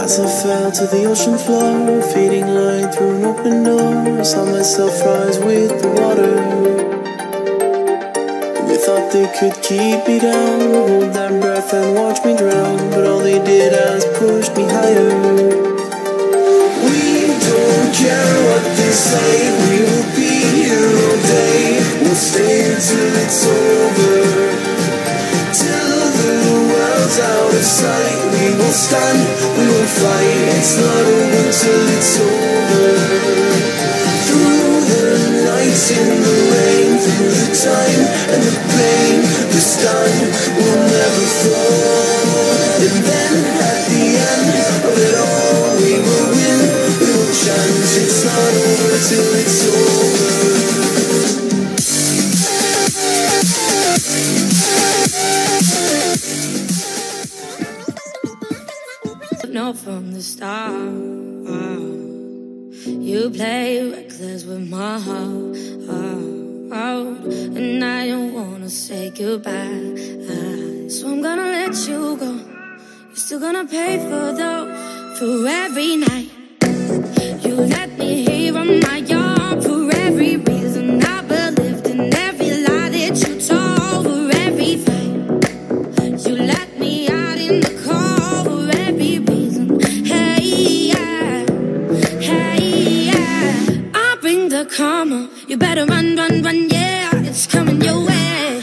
As I fell to the ocean floor, fading light through an open door, I saw myself rise with the water. They thought they could keep me down, hold their breath and watch me drown, but all they did was push me higher. We don't care what they say, we will be here all day. We'll stay till it's over, till the world's out of sight. We will stand, we will fight. It's not over till it's over. Through the nights in the rain, through the time and the pain, the sun will never fall. And then at the end of it all, we will win, we will chant. It's not over till it's over. Know from the start, you play reckless with my heart, and I don't wanna say goodbye, so I'm gonna let you go. You're still gonna pay for every night. You let me hear on my yard for every reason I believed in, every lie that you told, for every fight. You let me out in the cold for every reason. Hey, yeah, I bring the karma. You better run, run, run, yeah, it's coming your way.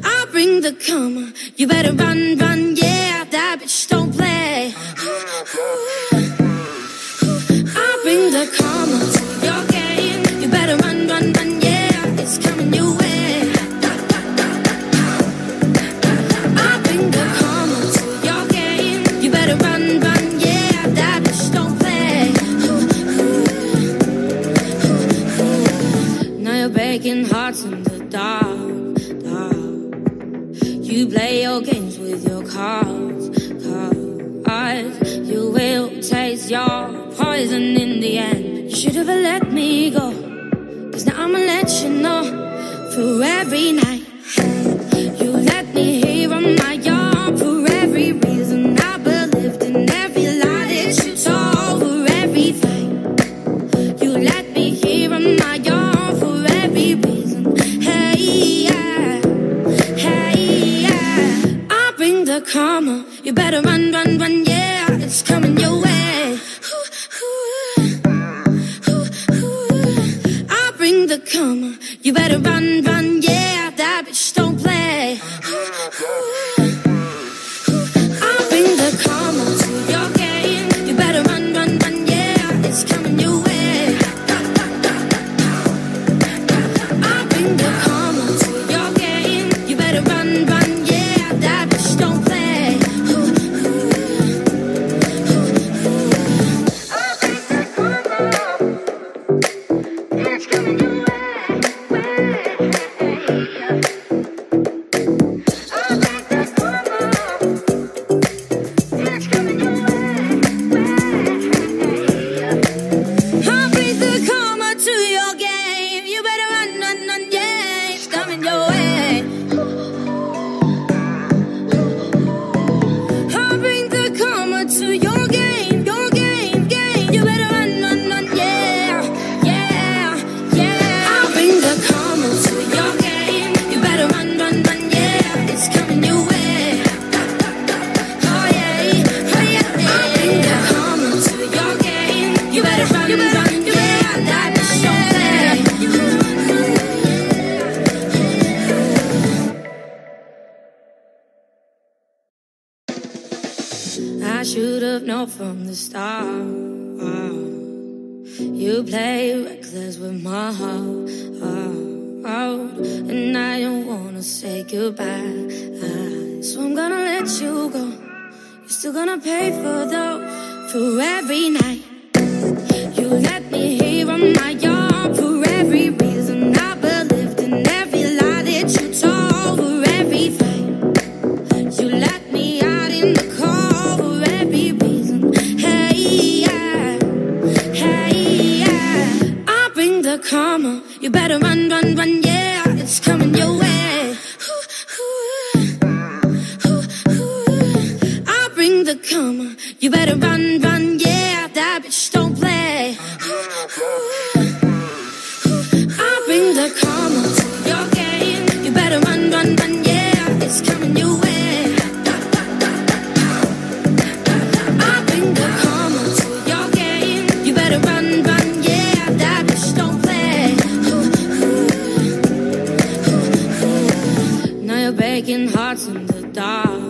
I bring the karma. You better run, run, yeah, that bitch don't play. I bring the karma to your game. You better run, run, run, yeah, it's coming your way. I bring the karma to your game. You better run, run, yeah, that bitch don't play. Now you're breaking hearts in the dark, dark. You play your games with your cards, cards. You will taste your poison in the end. You should have let me go, 'cause now I'ma let you know. For every night you let me hear on my yard, for every reason I believed in, every lie that you told, for every fight. You let me hear on my yard for every reason. Hey, yeah, I bring the karma. You better run, run, run, yeah, it's coming your way. I bring the karma. You better run, run, yeah, that bitch don't play. I bring the karma to your game. You better run, run, run, yeah, it's coming your way. I bring the karma to your game. You better run, run, yeah, that bitch don't play. I bring the karma. It's coming your way. should have known from the start. You play reckless with my heart, and I don't wanna say goodbye. So I'm gonna let you go. You're still gonna pay for every night. You let me hear on my own for every reason I believed in, every lie that you told, for every fight. You let me out in the cold for every reason. Hey, yeah, hey, yeah. I'll bring the karma. You better run, run, run, yeah. It's coming your way. I'll bring the karma. You better run, run, yeah. That bitch don't play. I'll bring the karma to your game. You better run, run, run, yeah. It's coming your way. I'll bring the karma to your game. You better run, run, yeah. That bitch don't play. Now you're breaking hearts in the dark.